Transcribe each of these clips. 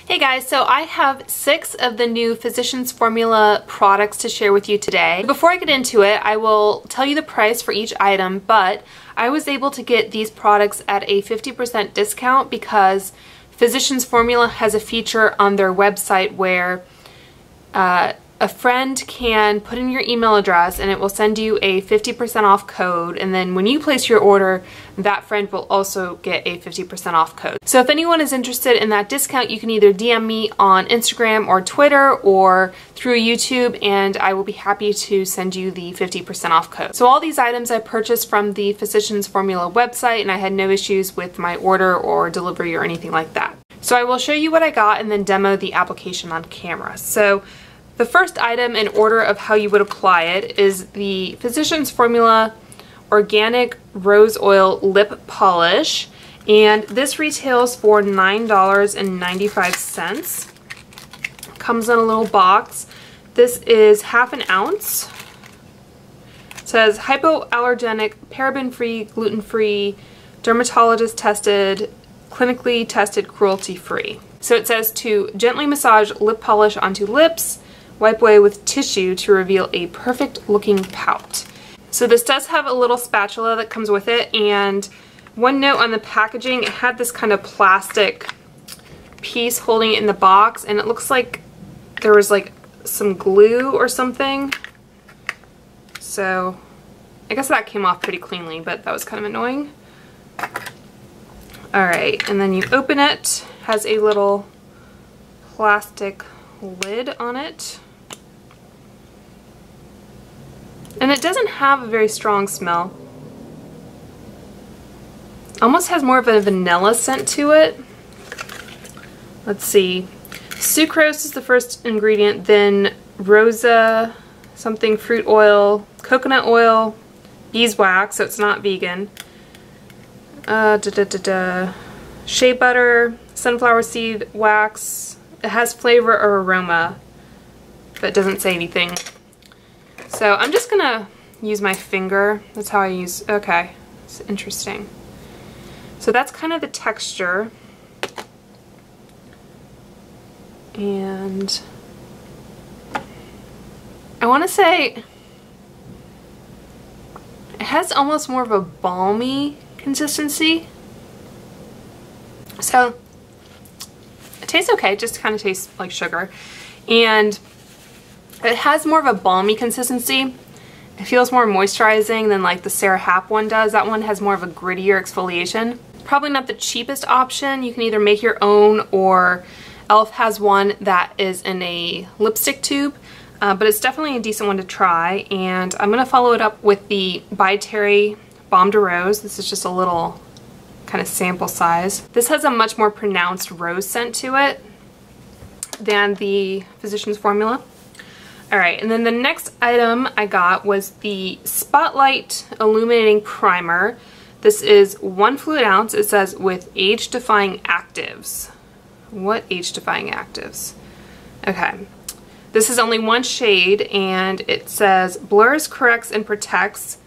Hey guys, so I have 6 of the new Physicians Formula products to share with you today. Before I get into it, I will tell you the price for each item, but I was able to get these products at a 50% discount because Physicians Formula has a feature on their website where a friend can put in your email address and it will send you a 50% off code, and then when you place your order, that friend will also get a 50% off code. So if anyone is interested in that discount, you can either DM me on Instagram or Twitter or through YouTube, and I will be happy to send you the 50% off code. So all these items I purchased from the Physicians Formula website, and I had no issues with my order or delivery or anything like that. So I will show you what I got and then demo the application on camera. So the first item in order of how you would apply it is the Physicians Formula Organic Rose Oil Lip Polish, and this retails for $9.95. Comes in a little box. This is half an ounce. It says hypoallergenic, paraben-free, gluten-free, dermatologist tested, clinically tested, cruelty-free. So it says to gently massage lip polish onto lips, wipe away with tissue to reveal a perfect looking pout. So this does have a little spatula that comes with it, and one note on the packaging, it had this kind of plastic piece holding it in the box, and it looks like there was like some glue or something. So I guess that came off pretty cleanly, but that was kind of annoying. Alright, and then you open it, has a little plastic lid on it. And it doesn't have a very strong smell. Almost has more of a vanilla scent to it. Let's see. Sucrose is the first ingredient, then rosa, something fruit oil, coconut oil, beeswax, so it's not vegan. Shea butter, sunflower seed wax. It has flavor or aroma, but it doesn't say anything. So I'm just gonna use my finger. That's how I use, okay, it's interesting. So that's kind of the texture. And I wanna say it has almost more of a balmy consistency. So it tastes okay, it just kind of tastes like sugar. And it has more of a balmy consistency. It feels more moisturizing than like the Sarah Happ one does. That one has more of a grittier exfoliation. Probably not the cheapest option. You can either make your own, or e.l.f. has one that is in a lipstick tube, but it's definitely a decent one to try. And I'm gonna follow it up with the By Terry Baume de Rose. This is just a little kind of sample size. This has a much more pronounced rose scent to it than the Physicians Formula. Alright, and then the next item I got was the Spotlight Illuminating Primer. This is 1 fluid ounce. It says with age-defying actives. What age-defying actives? Okay. This is only 1 shade, and it says blurs, corrects, and protects,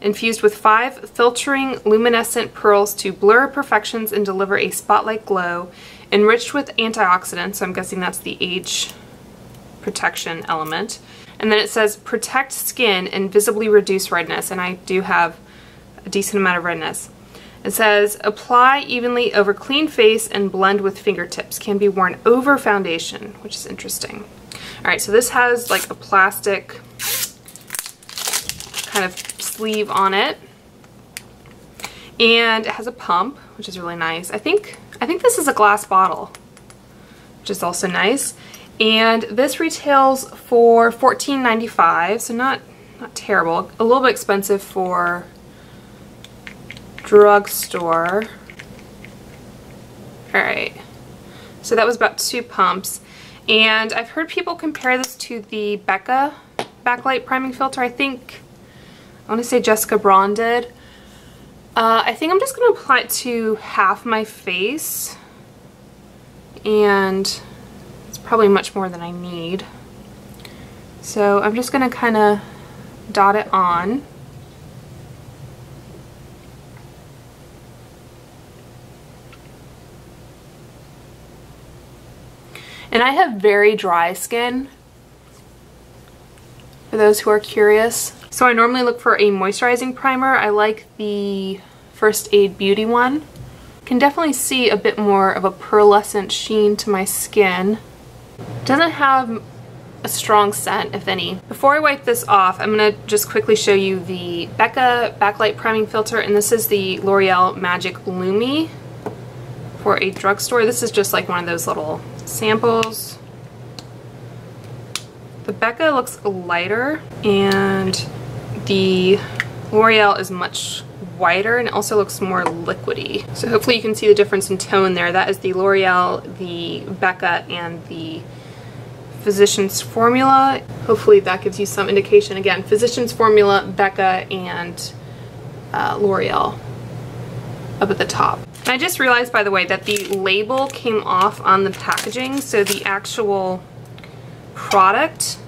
infused with 5 filtering luminescent pearls to blur imperfections and deliver a spotlight glow, enriched with antioxidants, so I'm guessing that's the age protection element. And then it says protect skin and visibly reduce redness, and I do have a decent amount of redness. It says apply evenly over clean face and blend with fingertips. Can be worn over foundation, which is interesting. Alright, so this has like a plastic kind of sleeve on it, and it has a pump, which is really nice. I think this is a glass bottle, which is also nice. And this retails for $14.95, so not terrible. A little bit expensive for drugstore. Alright, so that was about 2 pumps. And I've heard people compare this to the Becca Backlight Priming Filter. I want to say Jessica Braun did. I think I'm just going to apply it to half my face, and it's probably much more than I need. So I'm just going to kind of dot it on. And I have very dry skin, for those who are curious. So I normally look for a moisturizing primer. I like the First Aid Beauty one. Can definitely see a bit more of a pearlescent sheen to my skin. Doesn't have a strong scent, if any. Before I wipe this off, I'm gonna just quickly show you the Becca Backlight Priming Filter, and this is the L'Oreal Magic Lumi for a drugstore. This is just like one of those little samples. The Becca looks lighter, and the L'Oreal is much whiter and it also looks more liquidy. So hopefully you can see the difference in tone there. That is the L'Oreal, the Becca, and the Physicians Formula. Hopefully that gives you some indication. Again, Physicians Formula, Becca, and L'Oreal up at the top. And I just realized, by the way, that the label came off on the packaging, so the actual product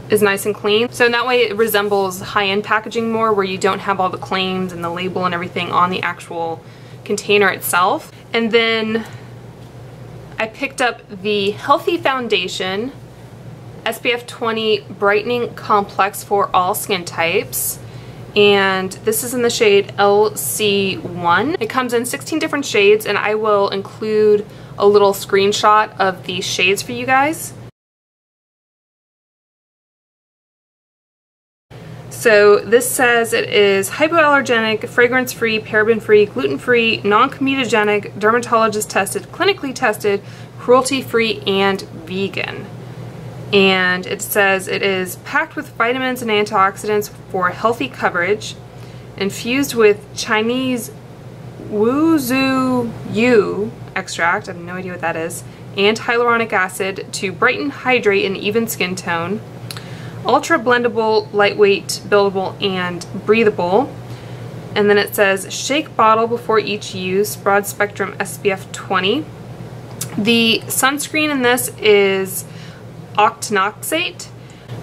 is nice and clean. So in that way it resembles high-end packaging more, where you don't have all the claims and the label and everything on the actual container itself. And then I picked up the Healthy Foundation SPF 20 Brightening Complex for all skin types. And this is in the shade LC1. It comes in 16 different shades, and I will include a little screenshot of the shades for you guys. So this says it is hypoallergenic, fragrance-free, paraben-free, gluten-free, non-comedogenic, dermatologist-tested, clinically tested, cruelty-free, and vegan. And it says it is packed with vitamins and antioxidants for healthy coverage, infused with Chinese Wuzhu Yu extract, I have no idea what that is, and hyaluronic acid to brighten, hydrate, and even skin tone. Ultra blendable, lightweight, buildable, and breathable. And then it says shake bottle before each use, broad spectrum SPF 20. The sunscreen in this is octinoxate.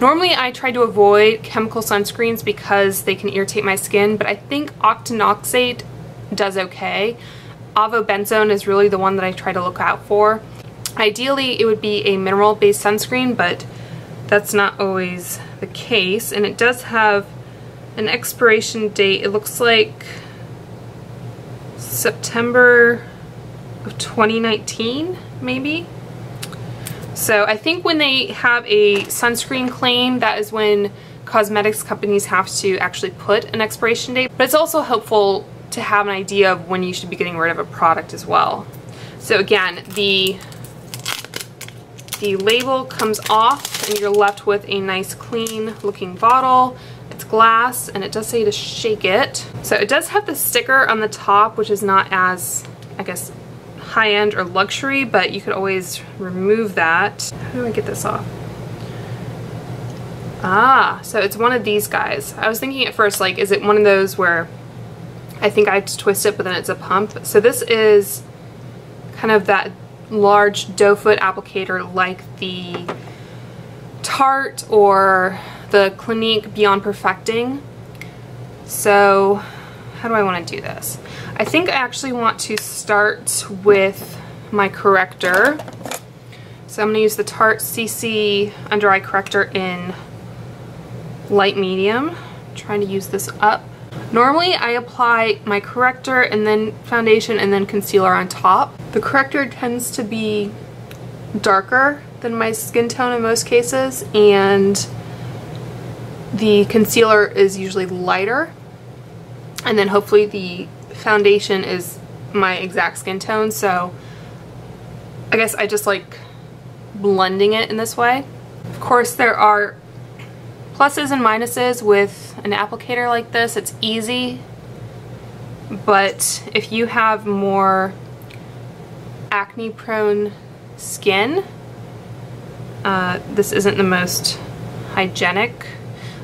Normally I try to avoid chemical sunscreens because they can irritate my skin, but I think octinoxate does okay. Avobenzone is really the one that I try to look out for. Ideally it would be a mineral based sunscreen, but that's not always the case. And it does have an expiration date. It looks like September of 2019, maybe. So I think when they have a sunscreen claim, that is when cosmetics companies have to actually put an expiration date. But it's also helpful to have an idea of when you should be getting rid of a product as well. So again, the label comes off and you're left with a nice clean looking bottle. It's glass and it does say to shake it. So it does have the sticker on the top, which is not as, I guess, high-end or luxury, but you could always remove that. How do I get this off? Ah, so it's one of these guys. I was thinking at first, like, is it one of those where I think I have to twist it, but then it's a pump? So this is kind of that large doe foot applicator like the Tarte or the Clinique Beyond Perfecting. So how do I want to do this? I think I actually want to start with my corrector. So I'm going to use the Tarte CC Under Eye Corrector in light medium. I'm trying to use this up. Normally I apply my corrector and then foundation and then concealer on top. The corrector tends to be darker than my skin tone in most cases, and the concealer is usually lighter, and then hopefully the foundation is my exact skin tone. So I guess I just like blending it in this way. Of course there are pluses and minuses with an applicator like this. It's easy, but if you have more acne prone skin, this isn't the most hygienic.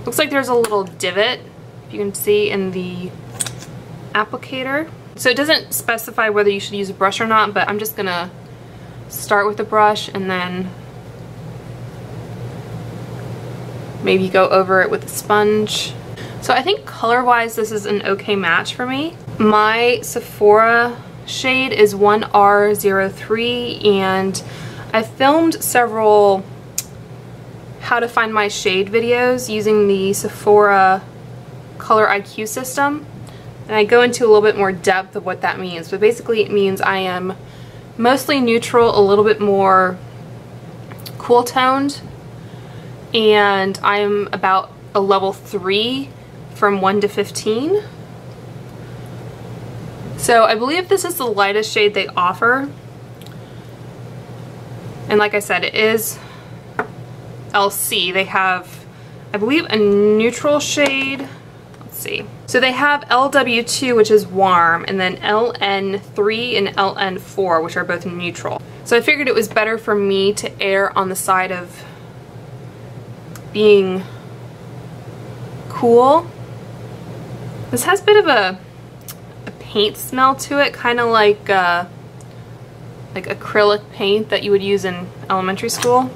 Looks like there's a little divot, if you can see, in the applicator. So it doesn't specify whether you should use a brush or not, but I'm just gonna start with a brush and then maybe go over it with a sponge. So I think color-wise this is an okay match for me. My Sephora shade is 1R03, and I filmed several how to find my shade videos using the Sephora Color IQ system, and I go into a little bit more depth of what that means. But basically it means I am mostly neutral, a little bit more cool toned, and I'm about a level 3 from 1 to 15. So I believe this is the lightest shade they offer, and like I said, it is LC. They have, I believe, a neutral shade. Let's see. So they have LW2, which is warm, and then LN3 and LN4, which are both neutral. So I figured it was better for me to err on the side of being cool. This has a bit of a paint smell to it, kind of like acrylic paint that you would use in elementary school.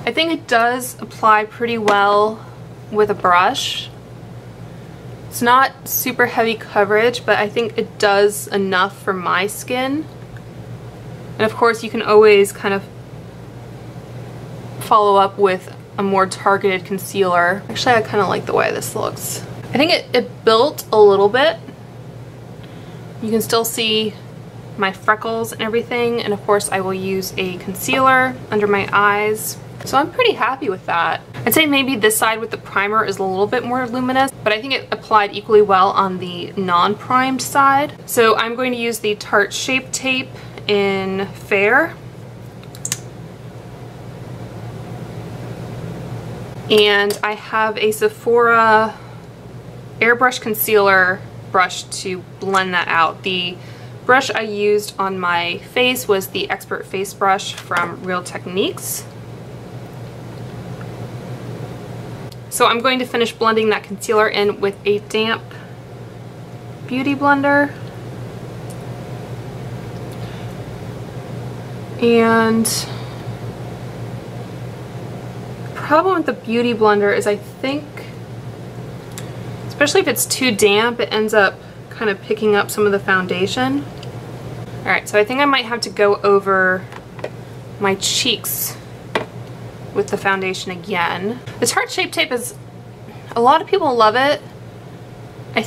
I think it does apply pretty well with a brush. It's not super heavy coverage, but I think it does enough for my skin. And of course you can always kind of follow up with a more targeted concealer. Actually, I kind of like the way this looks. I think it built a little bit. You can still see my freckles and everything, and of course I will use a concealer under my eyes. So I'm pretty happy with that. I'd say maybe this side with the primer is a little bit more luminous, but I think it applied equally well on the non-primed side. So I'm going to use the Tarte Shape Tape in Fair. And I have a Sephora airbrush concealer brush to blend that out. The brush I used on my face was the Expert Face Brush from Real Techniques. So I'm going to finish blending that concealer in with a damp beauty blender. And the problem with the beauty blender is I think, especially if it's too damp, it ends up kind of picking up some of the foundation. Alright, so I think I might have to go over my cheeks with the foundation again. The Tarte Shape Tape is, a lot of people love it. I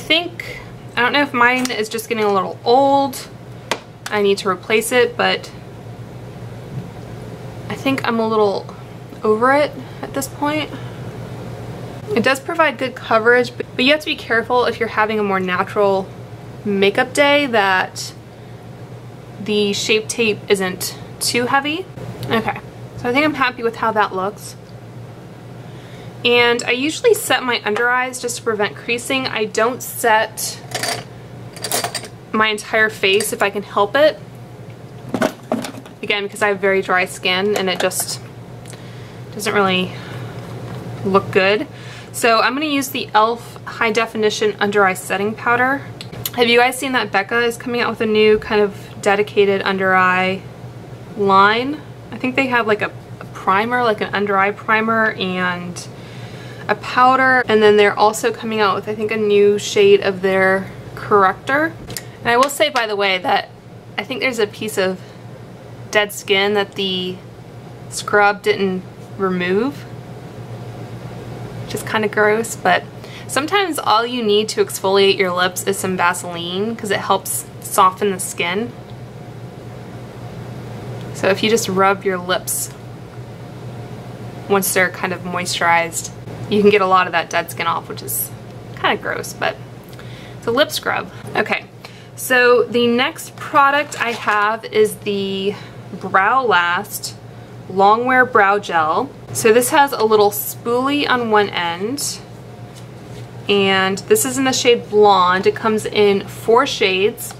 don't know if mine is just getting a little old. I need to replace it, but I think I'm a little over it at this point. It does provide good coverage, but you have to be careful if you're having a more natural makeup day that the Shape Tape isn't too heavy. Okay, so I think I'm happy with how that looks. And I usually set my under eyes just to prevent creasing. I don't set my entire face if I can help it. Again, because I have very dry skin and it just doesn't really look good. So I'm going to use the e.l.f. High Definition Under Eye Setting Powder. Have you guys seen that Becca is coming out with a new kind of dedicated under eye line? I think they have like a primer, like an under eye primer and a powder, and then they're also coming out with, I think, a new shade of their corrector. And I will say, by the way, that I think there's a piece of dead skin that the scrub didn't remove, which is kind of gross, but sometimes all you need to exfoliate your lips is some Vaseline because it helps soften the skin. So if you just rub your lips once they're kind of moisturized, you can get a lot of that dead skin off, which is kind of gross, but it's a lip scrub. Okay, so the next product I have is the Brow Last Longwear Brow Gel. So this has a little spoolie on one end, and this is in the shade Blonde. It comes in 4 shades.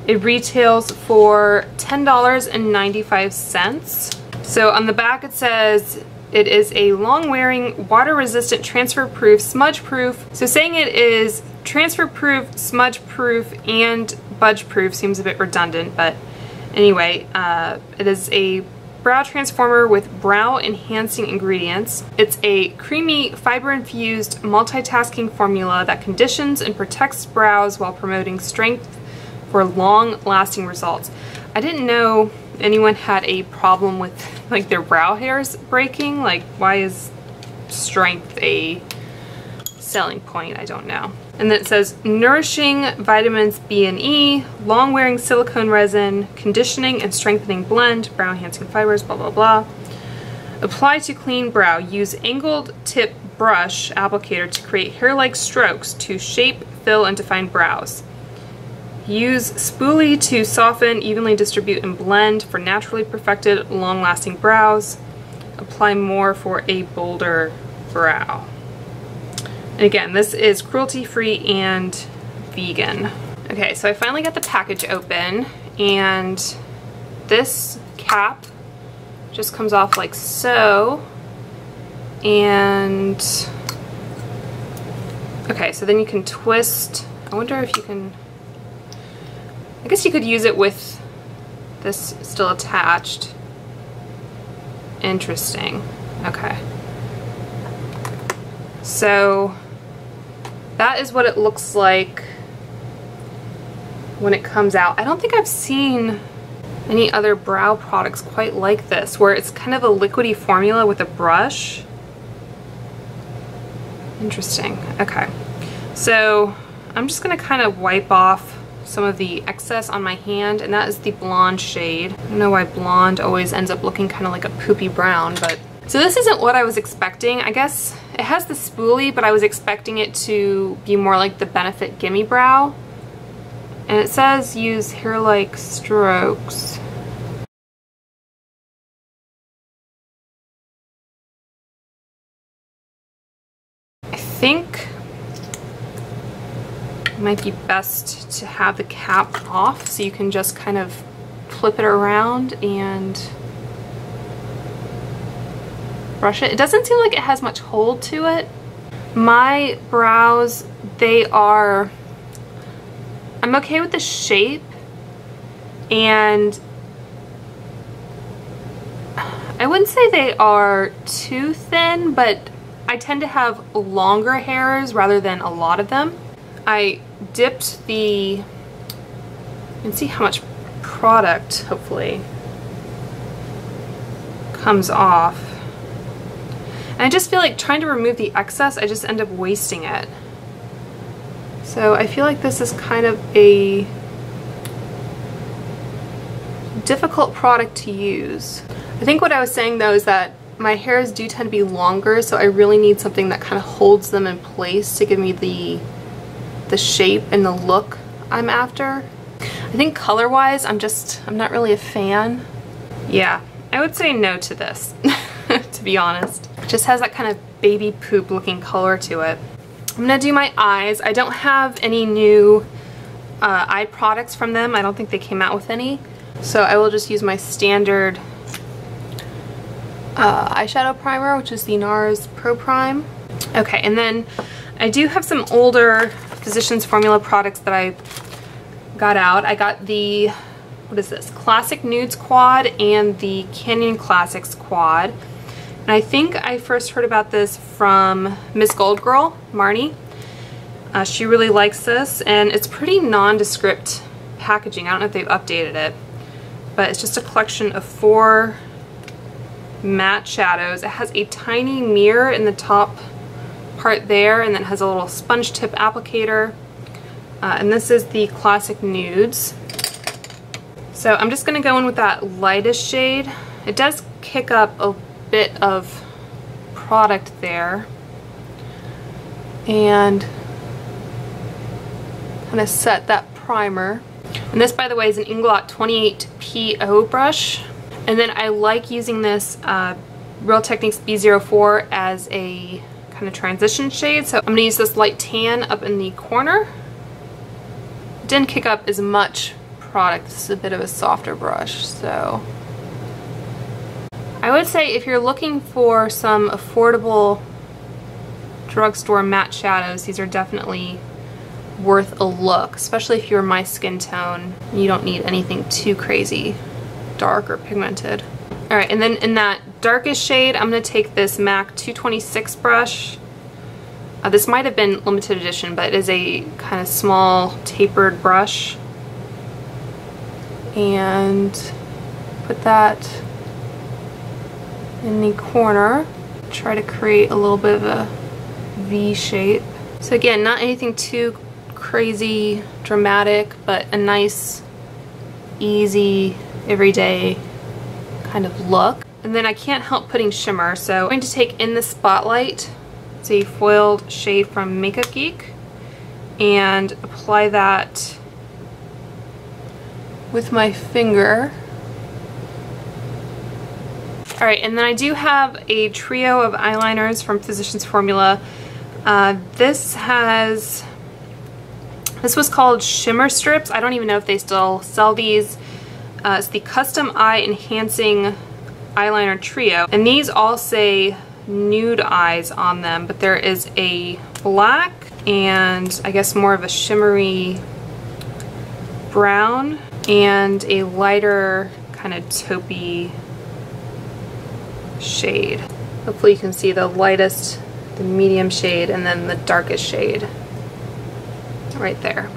It retails for $10.95. So on the back it says it is a long-wearing, water-resistant, transfer-proof, smudge-proof. So saying it is transfer-proof, smudge-proof, and budge-proof seems a bit redundant, but anyway, it is a brow transformer with brow enhancing ingredients. It's a creamy, fiber-infused, multitasking formula that conditions and protects brows while promoting strength, for long-lasting results. I didn't know anyone had a problem with like their brow hairs breaking. Like, why is strength a selling point? I don't know. And then it says nourishing vitamins B and E, long-wearing silicone resin, conditioning and strengthening blend, brow enhancing fibers, blah blah blah. Apply to clean brow. Use angled tip brush applicator to create hair-like strokes to shape, fill, and define brows. Use spoolie to soften, evenly distribute, and blend for naturally perfected, long-lasting brows. Apply more for a bolder brow. And again, this is cruelty-free and vegan. Okay, so I finally got the package open, and this cap just comes off like so. And okay, so then you can twist. I wonder if you can, I guess you could use it with this still attached. Interesting. Okay. So that is what it looks like when it comes out. I don't think I've seen any other brow products quite like this, where it's kind of a liquidy formula with a brush. Interesting. Okay. So I'm just going to kind of wipe off some of the excess on my hand, and that is the blonde shade. I don't know why blonde always ends up looking kind of like a poopy brown, but so this isn't what I was expecting. I guess it has the spoolie, but I was expecting it to be more like the Benefit Gimme Brow. And it says use hair-like strokes. I think it might be best to have the cap off so you can just kind of flip it around and brush it. It doesn't seem like it has much hold to it. My brows, I'm okay with the shape, and I wouldn't say they are too thin, but I tend to have longer hairs rather than a lot of them. I dipped you can see how much product hopefully comes off. And I just feel like trying to remove the excess, I just end up wasting it. So I feel like this is kind of a difficult product to use. I think what I was saying though is that my hairs do tend to be longer, so I really need something that kind of holds them in place to give me the shape and the look I'm after. I think color-wise, I'm not really a fan. Yeah, I would say no to this, to be honest. It just has that kind of baby poop looking color to it. I'm gonna do my eyes. I don't have any new eye products from them. I don't think they came out with any. So I will just use my standard eyeshadow primer, which is the NARS Pro Prime. Okay, and then I do have some older Physicians Formula products that I got out. I got the, what is this, Classic Nudes Quad and the Canyon Classics Quad. And I think I first heard about this from Miss Gold Girl, Marnie. She really likes this, and it's pretty nondescript packaging. I don't know if they've updated it, but it's just a collection of 4 matte shadows. It has a tiny mirror in the top part there, and then has a little sponge tip applicator. And this is the Classic Nudes. So I'm just going to go in with that lightest shade. It does kick up a bit of product there, and kind of set that primer. And this, by the way, is an Inglot 28 PO brush. And then I like using this Real Techniques B04 as a kind of transition shade. So I'm going to use this light tan up in the corner. It didn't kick up as much product. This is a bit of a softer brush, so I would say if you're looking for some affordable drugstore matte shadows, these are definitely worth a look, especially if you're my skin tone. You don't need anything too crazy dark or pigmented. Alright, and then in that darkest shade, I'm going to take this MAC 226 brush. This might have been limited edition, but it is a kind of small tapered brush. and put that in the corner. Try to create a little bit of a V shape. So again, not anything too crazy dramatic, but a nice, easy, everyday kind of look. And then I can't help putting shimmer, so I'm going to take In the Spotlight. It's a foiled shade from Makeup Geek, and apply that with my finger. Alright, and then I do have a trio of eyeliners from Physicians Formula. This was called Shimmer Strips. I don't even know if they still sell these. It's the Custom Eye Enhancing Eyeliner Trio. And these all say nude eyes on them, but there is a black and I guess more of a shimmery brown and a lighter kind of taupey shade. Hopefully you can see the lightest, the medium shade, and then the darkest shade right there.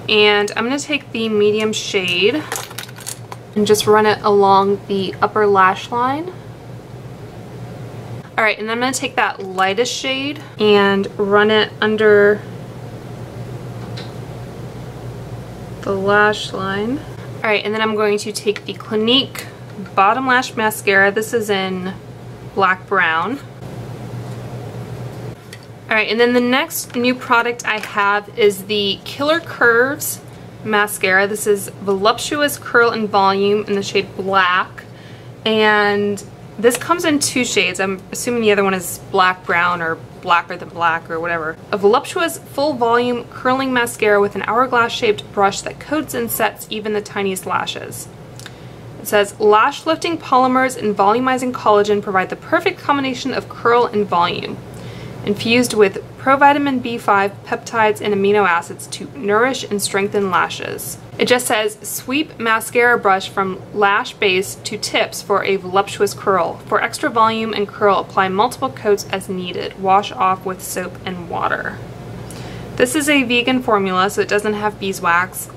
And I'm going to take the medium shade and just run it along the upper lash line. Alright, and then I'm going to take that lightest shade and run it under the lash line. Alright, and then I'm going to take the Clinique Bottom Lash Mascara. This is in black brown. Alright, and then the next new product I have is the Killer Curves Mascara. This is Voluptuous Curl and Volume in the shade Black. And this comes in two shades. I'm assuming the other one is black brown or blacker than black or whatever. A voluptuous full volume curling mascara with an hourglass shaped brush that coats and sets even the tiniest lashes. It says lash lifting polymers and volumizing collagen provide the perfect combination of curl and volume, infused with provitamin B5, peptides, and amino acids to nourish and strengthen lashes. It just says sweep mascara brush from lash base to tips for a voluptuous curl. For extra volume and curl, apply multiple coats as needed. Wash off with soap and water. This is a vegan formula, so it doesn't have beeswax.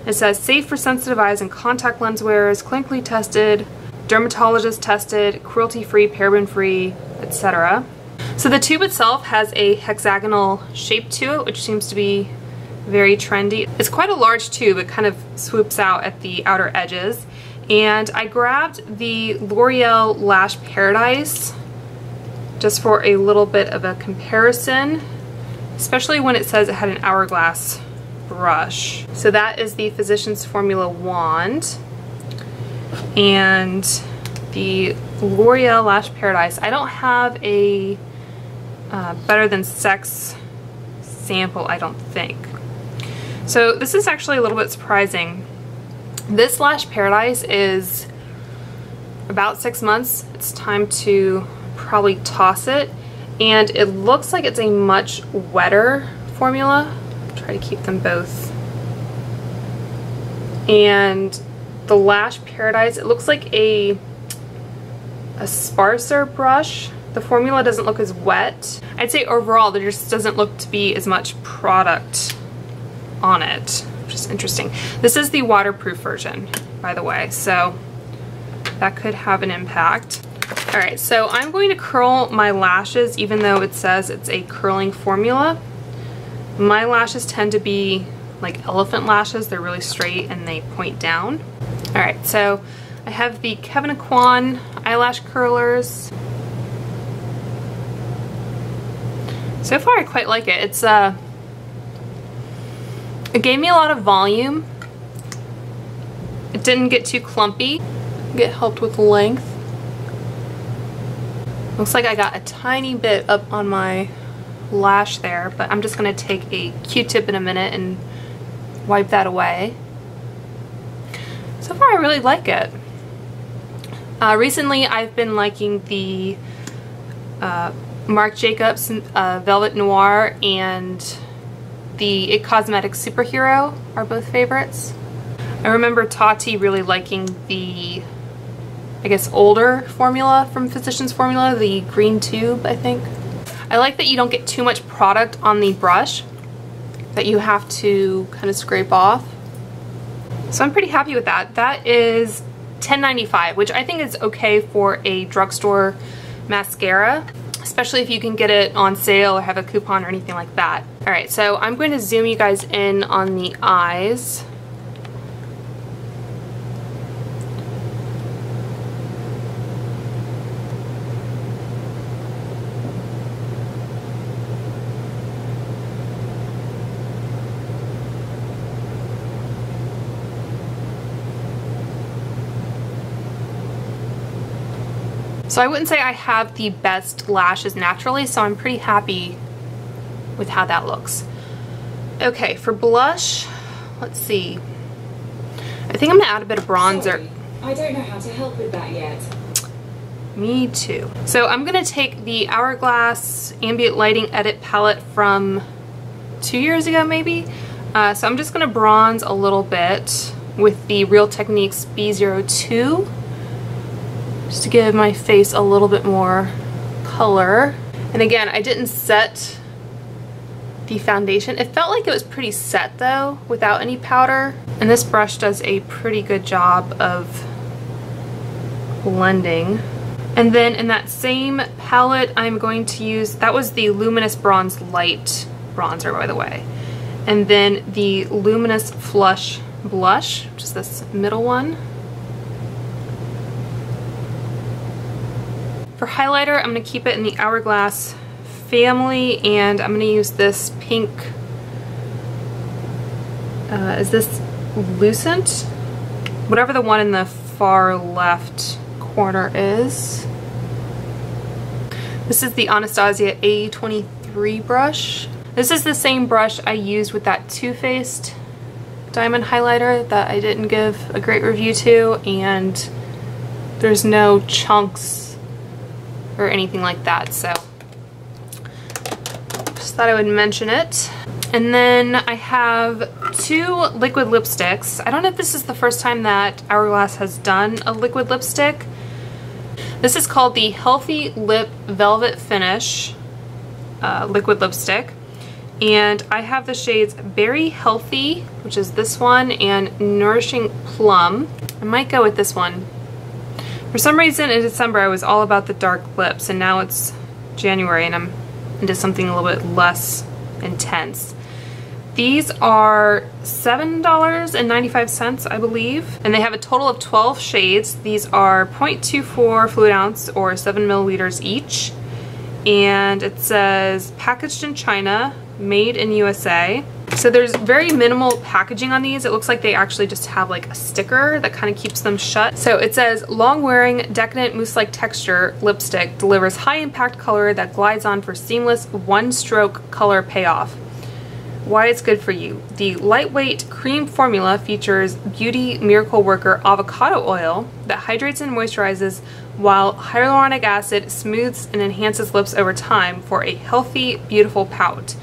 It says safe for sensitive eyes and contact lens wearers, clinically tested, dermatologist tested, cruelty-free, paraben-free, etc. So the tube itself has a hexagonal shape to it, which seems to be very trendy. It's quite a large tube. It kind of swoops out at the outer edges. And I grabbed the L'Oreal Lash Paradise just for a little bit of a comparison, especially when it says it had an hourglass brush. So that is the Physicians Formula wand. And the L'Oreal Lash Paradise. I don't have a Better Than Sex sample, I don't think. So this is actually a little bit surprising. This Lash Paradise is about 6 months. It's time to probably toss it. And it looks like it's a much wetter formula. Try to keep them both. And the Lash Paradise, it looks like a sparser brush. The formula doesn't look as wet. I'd say overall there just doesn't look to be as much product on it, which is interesting. This is the waterproof version, by the way, so that could have an impact. Alright, so I'm going to curl my lashes even though it says it's a curling formula. My lashes tend to be like elephant lashes. They're really straight and they point down. Alright, so I have the Kevyn Aucoin eyelash curlers. So far I quite like it. It's it gave me a lot of volume. It didn't get too clumpy. It helped with length. Looks like I got a tiny bit up on my lash there, but I'm just gonna take a Q-tip in a minute and wipe that away. So far I really like it. Recently I've been liking the Marc Jacobs Velvet Noir and the IT Cosmetics Superhero are both favorites. I remember Tati really liking the, I guess, older formula from Physicians Formula, the green tube, I think. I like that you don't get too much product on the brush that you have to kind of scrape off. So I'm pretty happy with that. That is $10.95, which I think is okay for a drugstore mascara, especially if you can get it on sale or have a coupon or anything like that. All right, so I'm going to zoom you guys in on the eyes. So I wouldn't say I have the best lashes naturally, so I'm pretty happy with how that looks. Okay, for blush, let's see. I think I'm gonna add a bit of bronzer. Sorry, I don't know how to help with that yet. Me too. So I'm gonna take the Hourglass Ambient Lighting Edit palette from 2 years ago maybe. So I'm just gonna bronze a little bit with the Real Techniques B02. Just to give my face a little bit more color. And again, I didn't set the foundation. It felt like it was pretty set though, without any powder. And this brush does a pretty good job of blending. And then in that same palette, I'm going to use, that was the Luminous Bronze Light bronzer, by the way. And then the Luminous Flush Blush, which is this middle one. For highlighter, I'm going to keep it in the Hourglass family, and I'm going to use this pink, is this Lucent? Whatever the one in the far left corner is. This is the Anastasia A23 brush. This is the same brush I used with that Too Faced diamond highlighter that I didn't give a great review to, and there's no chunks or anything like that, so just thought I would mention it. And then I have 2 liquid lipsticks. I don't know if this is the first time that Hourglass has done a liquid lipstick. This is called the Healthy Lip Velvet Finish liquid lipstick, and I have the shades Berry Healthy, which is this one, and Nourishing Plum. I might go with this one. For some reason in December I was all about the dark lips, and now it's January and I'm into something a little bit less intense. These are $7.95, I believe, and they have a total of 12 shades. These are 0.24 fluid ounce or 7 milliliters each, and it says packaged in China, made in USA. So there's very minimal packaging on these. It looks like they actually just have like a sticker that kind of keeps them shut. So it says long-wearing decadent mousse-like texture lipstick delivers high-impact color that glides on for seamless one-stroke color payoff. Why it's good for you. The lightweight cream formula features Beauty Miracle Worker avocado oil that hydrates and moisturizes, while hyaluronic acid smooths and enhances lips over time for a healthy, beautiful pout.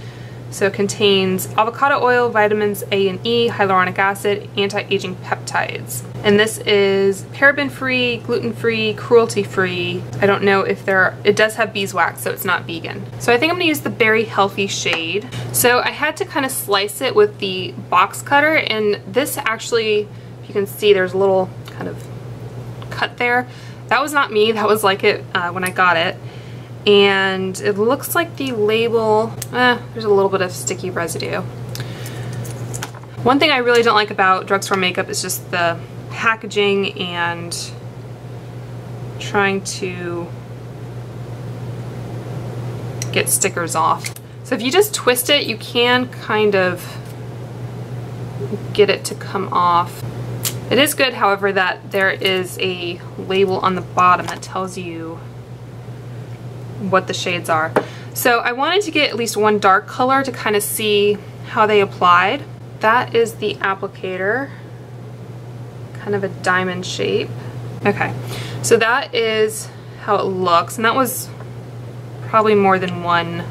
So it contains avocado oil, vitamins A and E, hyaluronic acid, anti-aging peptides. And this is paraben-free, gluten-free, cruelty-free. I don't know if it does have beeswax, so it's not vegan. So I think I'm gonna use the Berry Healthy shade. So I had to kind of slice it with the box cutter, and this actually, if you can see, there's a little kind of cut there. That was not me, that was like it when I got it. And it looks like the label, there's a little bit of sticky residue. One thing I really don't like about drugstore makeup is just the packaging and trying to get stickers off. So if you just twist it, you can kind of get it to come off. It is good, however, that there is a label on the bottom that tells you what the shades are. So I wanted to get at least one dark color to kind of see how they applied. That is the applicator, kind of a diamond shape. Okay, so that is how it looks, and that was probably more than one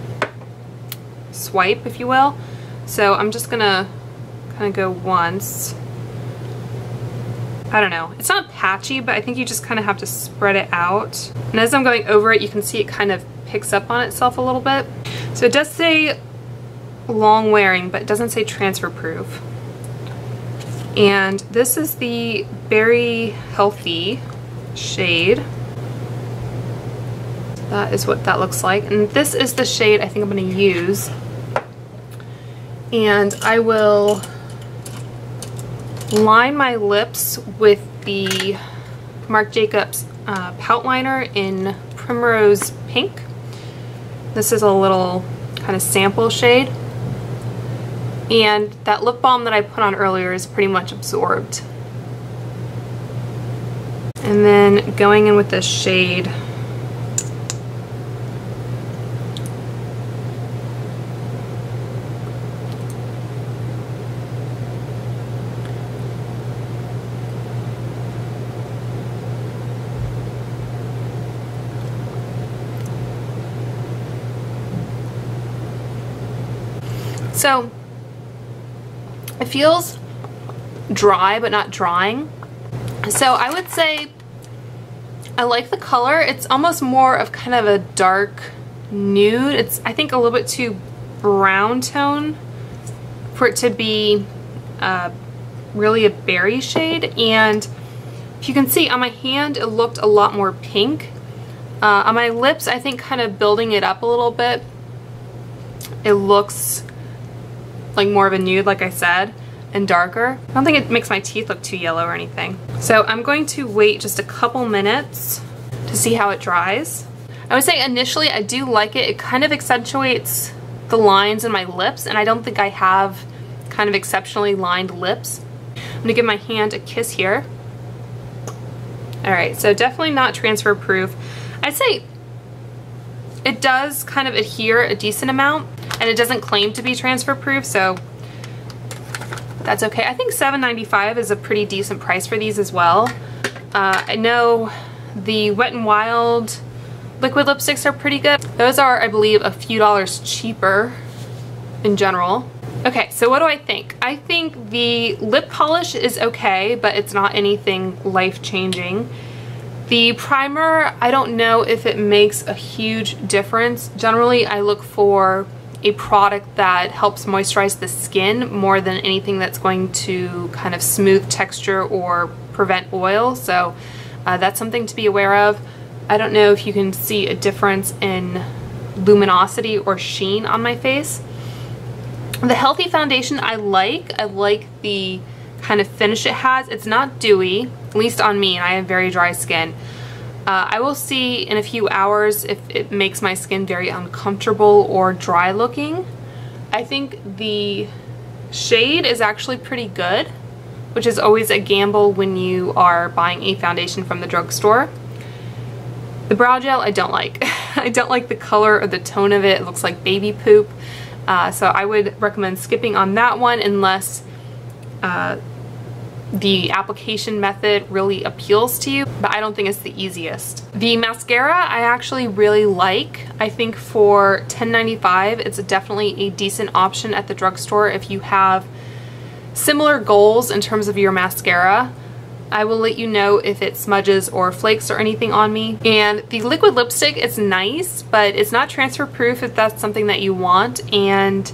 swipe, if you will. So I'm just gonna kind of go once. I don't know, it's not patchy, but I think you just kind of have to spread it out. And as I'm going over it, you can see it kind of picks up on itself a little bit. So it does say long wearing, but it doesn't say transfer proof. And this is the Berry Healthy shade. That is what that looks like. And this is the shade I think I'm going to use. And I will line my lips with the Marc Jacobs Pout Liner in Primrose Pink. This is a little kind of sample shade. And that lip balm that I put on earlier is pretty much absorbed. And then going in with this shade. So it feels dry but not drying. So I would say I like the color. It's almost more of kind of a dark nude. It's, I think, a little bit too brown tone for it to be really a berry shade. And if you can see on my hand, it looked a lot more pink. On my lips, I think kind of building it up a little bit, it looks like more of a nude, like I said, and darker. I don't think it makes my teeth look too yellow or anything. So I'm going to wait just a couple minutes to see how it dries. I would say initially I do like it. It kind of accentuates the lines in my lips, and I don't think I have kind of exceptionally lined lips. I'm gonna give my hand a kiss here. All right, so definitely not transfer proof. I'd say it does kind of adhere a decent amount, and it doesn't claim to be transfer proof, so that's okay. I think $7.95 is a pretty decent price for these as well. I know the Wet n Wild liquid lipsticks are pretty good. Those are, I believe, a few dollars cheaper in general. Okay, so what do I think? I think the lip polish is okay, but it's not anything life-changing. The primer, I don't know if it makes a huge difference. Generally, I look for a product that helps moisturize the skin more than anything that's going to kind of smooth texture or prevent oil. So that's something to be aware of. I don't know if you can see a difference in luminosity or sheen on my face. The Healthy Foundation I like the kind of finish it has. It's not dewy, at least on me, and I have very dry skin. I will see in a few hours if it makes my skin very uncomfortable or dry looking. I think the shade is actually pretty good, which is always a gamble when you are buying a foundation from the drugstore. The brow gel I don't like. I don't like the color or the tone of it. It looks like baby poop. So I would recommend skipping on that one unless the application method really appeals to you, but I don't think it's the easiest. The mascara I actually really like. I think for $10.95 it's definitely a decent option at the drugstore if you have similar goals in terms of your mascara. I will let you know if it smudges or flakes or anything on me. And the liquid lipstick is nice, but it's not transfer proof if that's something that you want. And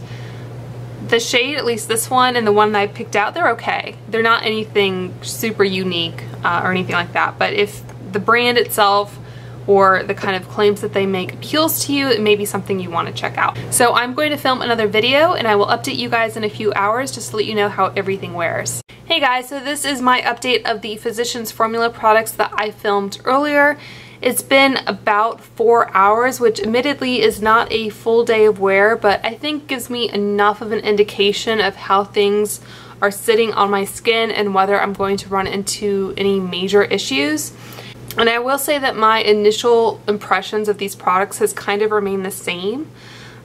the shade, at least this one and the one that I picked out, they're okay. They're not anything super unique or anything like that. But if the brand itself or the kind of claims that they make appeals to you, it may be something you want to check out. So I'm going to film another video and I will update you guys in a few hours just to let you know how everything wears. Hey guys, so this is my update of the Physicians Formula products that I filmed earlier. It's been about 4 hours, which admittedly is not a full day of wear, but I think gives me enough of an indication of how things are sitting on my skin and whether I'm going to run into any major issues. And I will say that my initial impressions of these products has kind of remained the same.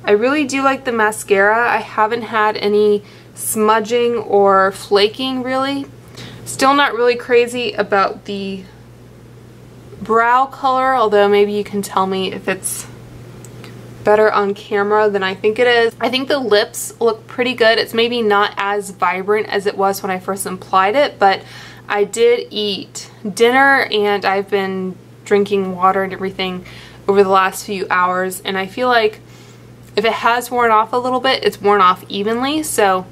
I really do like the mascara. I haven't had any smudging or flaking really. Still not really crazy about the brow color, although maybe you can tell me if it's better on camera than I think it is. I think the lips look pretty good. It's maybe not as vibrant as it was when I first applied it, but I did eat dinner and I've been drinking water and everything over the last few hours, and I feel like if it has worn off a little bit, it's worn off evenly, so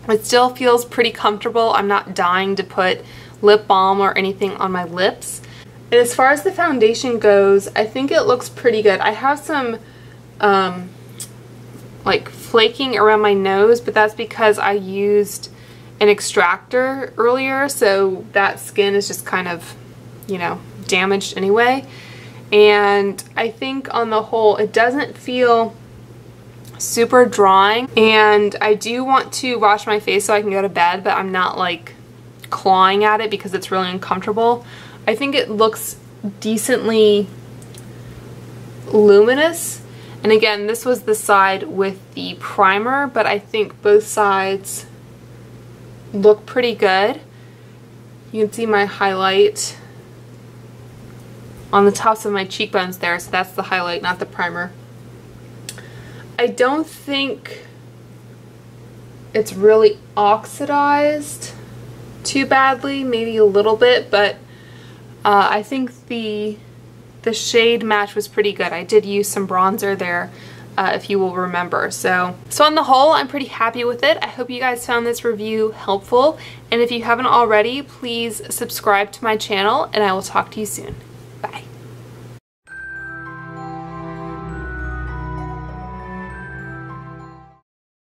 It still feels pretty comfortable. I'm not dying to put lip balm or anything on my lips. And as far as the foundation goes, I think it looks pretty good. I have some like flaking around my nose, but that's because I used an extractor earlier, so that skin is just kind of, you know, damaged anyway. And I think on the whole it doesn't feel super drying, and I do want to wash my face so I can go to bed, but I'm not like clawing at it because it's really uncomfortable. I think it looks decently luminous. And again, this was the side with the primer, but I think both sides look pretty good. You can see my highlight on the tops of my cheekbones there, so that's the highlight, not the primer. I don't think it's really oxidized too badly, maybe a little bit, but I think the shade match was pretty good. I did use some bronzer there, if you will remember. So on the whole, I'm pretty happy with it. I hope you guys found this review helpful, and if you haven't already, please subscribe to my channel, and I will talk to you soon.